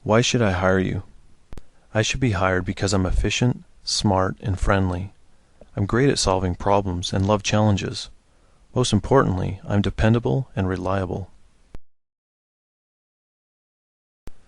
Why should I hire you? I should be hired because I'm efficient, smart, and friendly. I'm great at solving problems and love challenges. Most importantly, I'm dependable and reliable.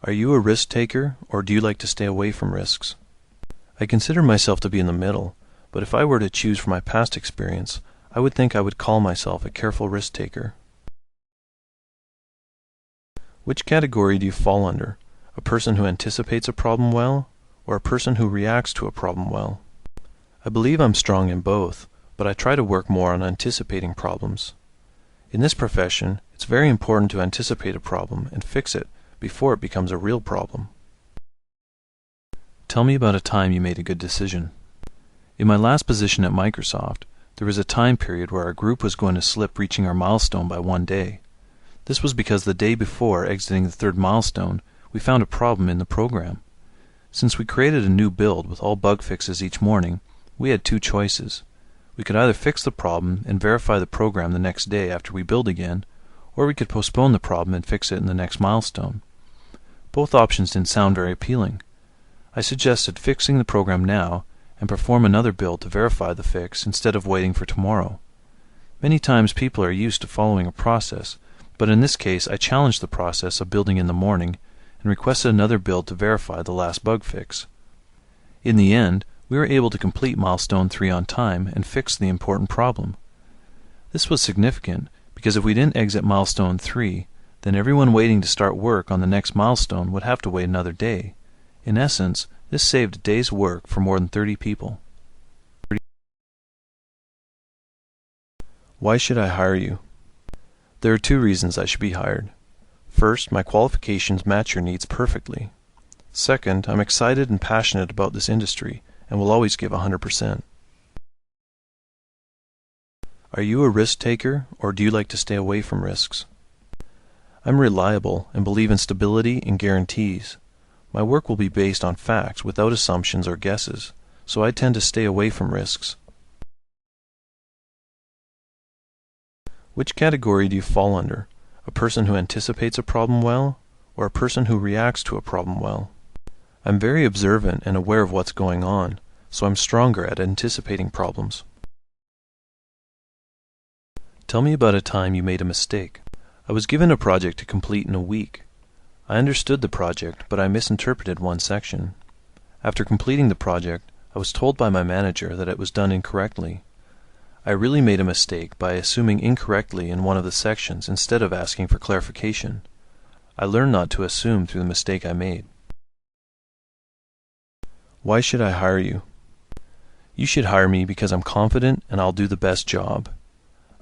Are you a risk taker, or do you like to stay away from risks? I consider myself to be in the middle, but if I were to choose from my past experience, I would think I would call myself a careful risk taker. Which category do you fall under? A person who anticipates a problem well, or a person who reacts to a problem well? I believe I'm strong in both, but I try to work more on anticipating problems. In this profession, it's very important to anticipate a problem and fix it before it becomes a real problem. Tell me about a time you made a good decision. In my last position at Microsoft, there was a time period where our group was going to slip reaching our milestone by one day. This was because the day before exiting the third milestone, we found a problem in the program. Since we created a new build with all bug fixes each morning, we had two choices. We could either fix the problem and verify the program the next day after we build again, or we could postpone the problem and fix it in the next milestone. Both options didn't sound very appealing. I suggested fixing the program now and perform another build to verify the fix instead of waiting for tomorrow. Many times people are used to following a process, but in this case I challenged the process of building in the morning and requested another build to verify the last bug fix. In the end, we were able to complete milestone 3 on time and fix the important problem. This was significant because if we didn't exit milestone 3, then everyone waiting to start work on the next milestone would have to wait another day. In essence, this saved a day's work for more than 30 people. Why should I hire you? There are 2 reasons I should be hired. First, my qualifications match your needs perfectly. Second, I'm excited and passionate about this industry and will always give 100%. Are you a risk taker, or do you like to stay away from risks? I'm reliable and believe in stability and guarantees. My work will be based on facts without assumptions or guesses, so I tend to stay away from risks. Which category do you fall under? A person who anticipates a problem well, or a person who reacts to a problem well? I'm very observant and aware of what's going on, so I'm stronger at anticipating problems. Tell me about a time you made a mistake. I was given a project to complete in a week. I understood the project, but I misinterpreted one section. After completing the project, I was told by my manager that it was done incorrectly. I really made a mistake by assuming incorrectly in one of the sections instead of asking for clarification. I learned not to assume through the mistake I made. Why should I hire you? You should hire me because I'm confident and I'll do the best job.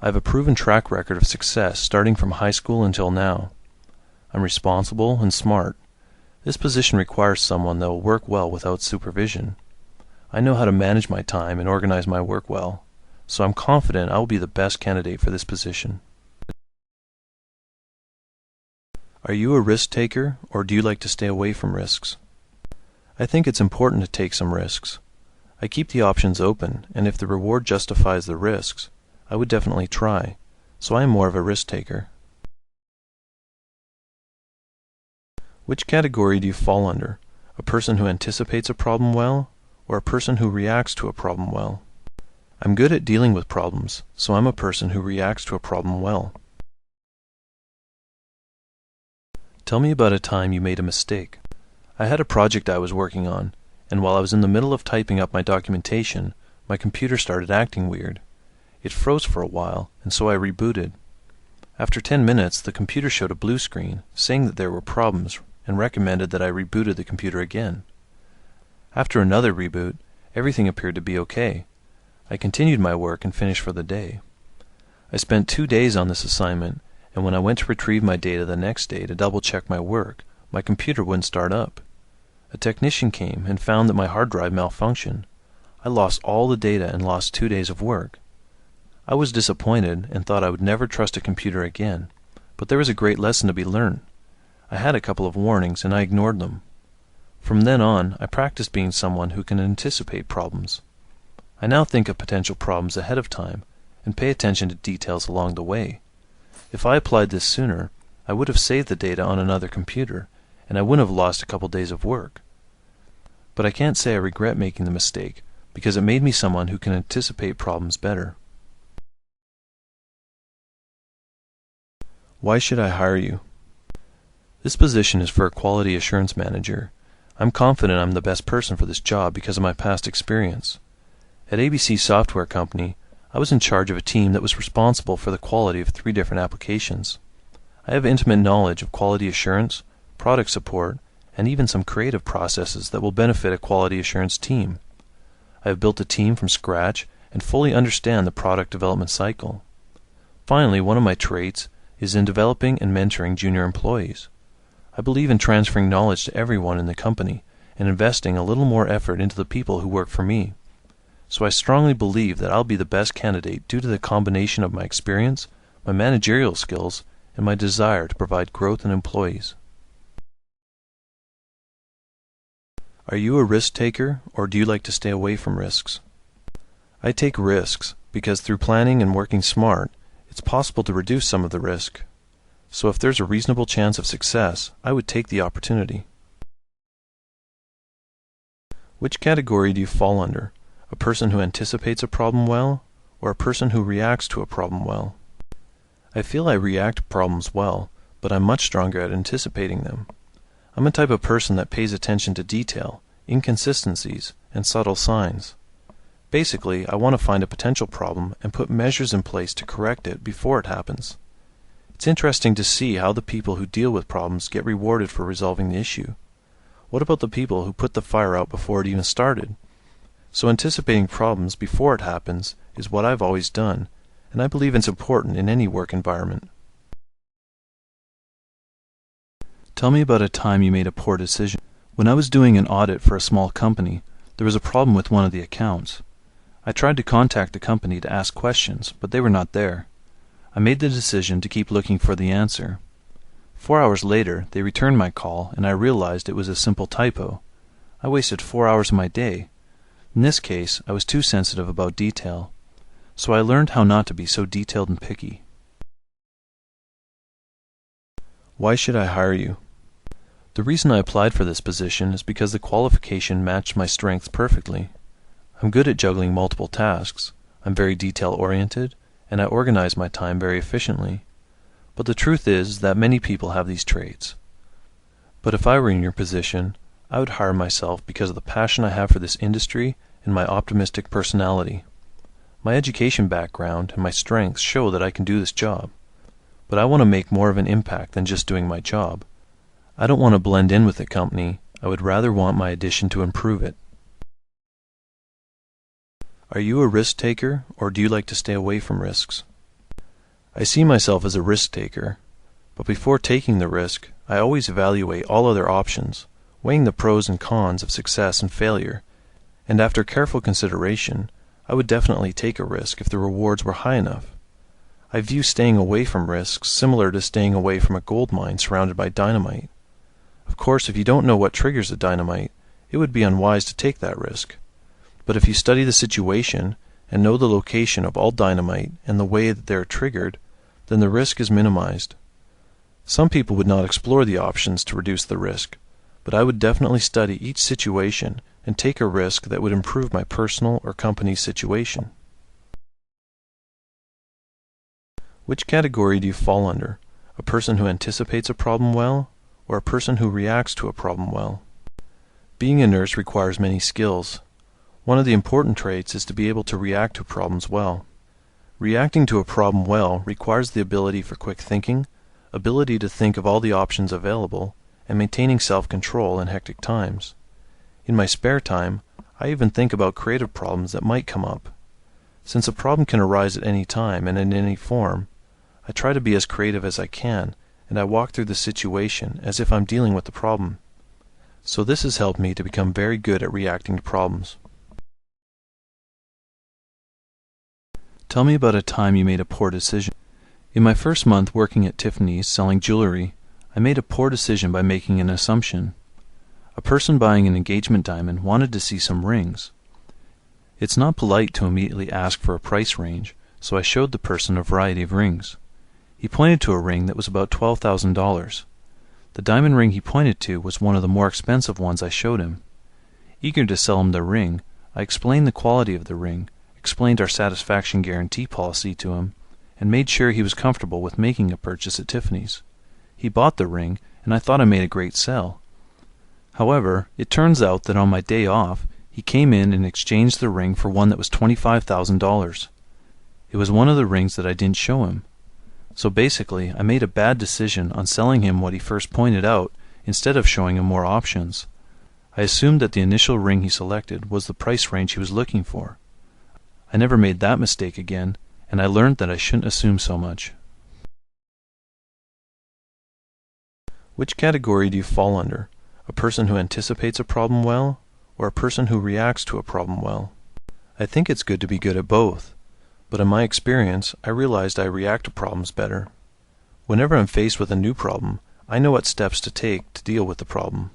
I have a proven track record of success starting from high school until now. I'm responsible and smart. This position requires someone that will work well without supervision. I know how to manage my time and organize my work well, so I'm confident I will be the best candidate for this position. Are you a risk taker, or do you like to stay away from risks? I think it's important to take some risks. I keep the options open, and if the reward justifies the risks, I would definitely try, so I am more of a risk taker. Which category do you fall under? A person who anticipates a problem well, or a person who reacts to a problem well? I'm good at dealing with problems, so I'm a person who reacts to a problem well. Tell me about a time you made a mistake. I had a project I was working on, and while I was in the middle of typing up my documentation, my computer started acting weird. It froze for a while, and so I rebooted. After 10 minutes, the computer showed a blue screen, saying that there were problems, and recommended that I rebooted the computer again. After another reboot, everything appeared to be okay. I continued my work and finished for the day. I spent 2 days on this assignment, and when I went to retrieve my data the next day to double-check my work, my computer wouldn't start up. A technician came and found that my hard drive malfunctioned. I lost all the data and lost 2 days of work. I was disappointed and thought I would never trust a computer again, but there was a great lesson to be learned. I had a couple of warnings and I ignored them. From then on, I practiced being someone who can anticipate problems. I now think of potential problems ahead of time and pay attention to details along the way. If I applied this sooner, I would have saved the data on another computer and I wouldn't have lost a couple days of work. But I can't say I regret making the mistake, because it made me someone who can anticipate problems better. Why should I hire you? This position is for a quality assurance manager. I'm confident I'm the best person for this job because of my past experience. At ABC Software Company, I was in charge of a team that was responsible for the quality of 3 different applications. I have intimate knowledge of quality assurance, product support, and even some creative processes that will benefit a quality assurance team. I have built a team from scratch and fully understand the product development cycle. Finally, one of my traits is in developing and mentoring junior employees. I believe in transferring knowledge to everyone in the company and investing a little more effort into the people who work for me. So I strongly believe that I'll be the best candidate due to the combination of my experience, my managerial skills, and my desire to provide growth in employees. Are you a risk taker, or do you like to stay away from risks? I take risks because through planning and working smart, it's possible to reduce some of the risk. So if there's a reasonable chance of success, I would take the opportunity. Which category do you fall under? A person who anticipates a problem well, or a person who reacts to a problem well? I feel I react to problems well, but I'm much stronger at anticipating them. I'm a type of person that pays attention to detail, inconsistencies, and subtle signs. Basically, I want to find a potential problem and put measures in place to correct it before it happens. It's interesting to see how the people who deal with problems get rewarded for resolving the issue. What about the people who put the fire out before it even started? So anticipating problems before it happens is what I've always done, and I believe it's important in any work environment. Tell me about a time you made a poor decision. When I was doing an audit for a small company, there was a problem with one of the accounts. I tried to contact the company to ask questions, but they were not there. I made the decision to keep looking for the answer. 4 hours later, they returned my call, and I realized it was a simple typo. I wasted 4 hours of my day. In this case, I was too sensitive about detail. So I learned how not to be so detailed and picky. Why should I hire you? The reason I applied for this position is because the qualification matched my strengths perfectly. I'm good at juggling multiple tasks. I'm very detail-oriented, and I organize my time very efficiently. But the truth is that many people have these traits. But if I were in your position, I would hire myself because of the passion I have for this industry and my optimistic personality. My education background and my strengths show that I can do this job. But I want to make more of an impact than just doing my job. I don't want to blend in with the company. I would rather want my addition to improve it. Are you a risk taker, or do you like to stay away from risks? I see myself as a risk taker, but before taking the risk, I always evaluate all other options, weighing the pros and cons of success and failure, and after careful consideration, I would definitely take a risk if the rewards were high enough. I view staying away from risks similar to staying away from a gold mine surrounded by dynamite. Of course, if you don't know what triggers the dynamite, it would be unwise to take that risk. But if you study the situation and know the location of all dynamite and the way that they are triggered, then the risk is minimized. Some people would not explore the options to reduce the risk, but I would definitely study each situation and take a risk that would improve my personal or company's situation. Which category do you fall under? A person who anticipates a problem well, or a person who reacts to a problem well? Being a nurse requires many skills. One of the important traits is to be able to react to problems well. Reacting to a problem well requires the ability for quick thinking, ability to think of all the options available, and maintaining self-control in hectic times. In my spare time, I even think about creative problems that might come up. Since a problem can arise at any time and in any form, I try to be as creative as I can, and I walk through the situation as if I'm dealing with the problem. So this has helped me to become very good at reacting to problems. Tell me about a time you made a poor decision. In my first month working at Tiffany's selling jewelry, I made a poor decision by making an assumption. A person buying an engagement diamond wanted to see some rings. It's not polite to immediately ask for a price range, so I showed the person a variety of rings. He pointed to a ring that was about $12,000. The diamond ring he pointed to was one of the more expensive ones I showed him. Eager to sell him the ring, I explained the quality of the ring, explained our satisfaction guarantee policy to him, and made sure he was comfortable with making a purchase at Tiffany's. He bought the ring, and I thought I made a great sell. However, it turns out that on my day off, he came in and exchanged the ring for one that was $25,000. It was one of the rings that I didn't show him. So basically, I made a bad decision on selling him what he first pointed out instead of showing him more options. I assumed that the initial ring he selected was the price range he was looking for. I never made that mistake again, and I learned that I shouldn't assume so much. Which category do you fall under? A person who anticipates a problem well, or a person who reacts to a problem well? I think it's good to be good at both, but in my experience, I realized I react to problems better. Whenever I'm faced with a new problem, I know what steps to take to deal with the problem.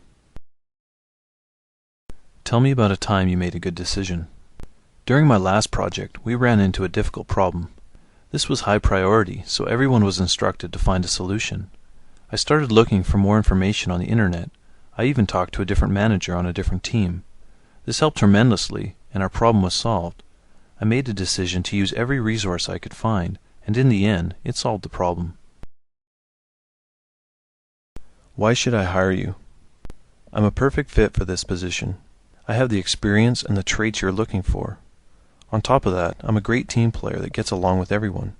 Tell me about a time you made a good decision. During my last project, we ran into a difficult problem. This was high priority, so everyone was instructed to find a solution. I started looking for more information on the internet. I even talked to a different manager on a different team. This helped tremendously, and our problem was solved. I made a decision to use every resource I could find, and in the end, it solved the problem. Why should I hire you? I'm a perfect fit for this position. I have the experience and the traits you're looking for. On top of that, I'm a great team player that gets along with everyone.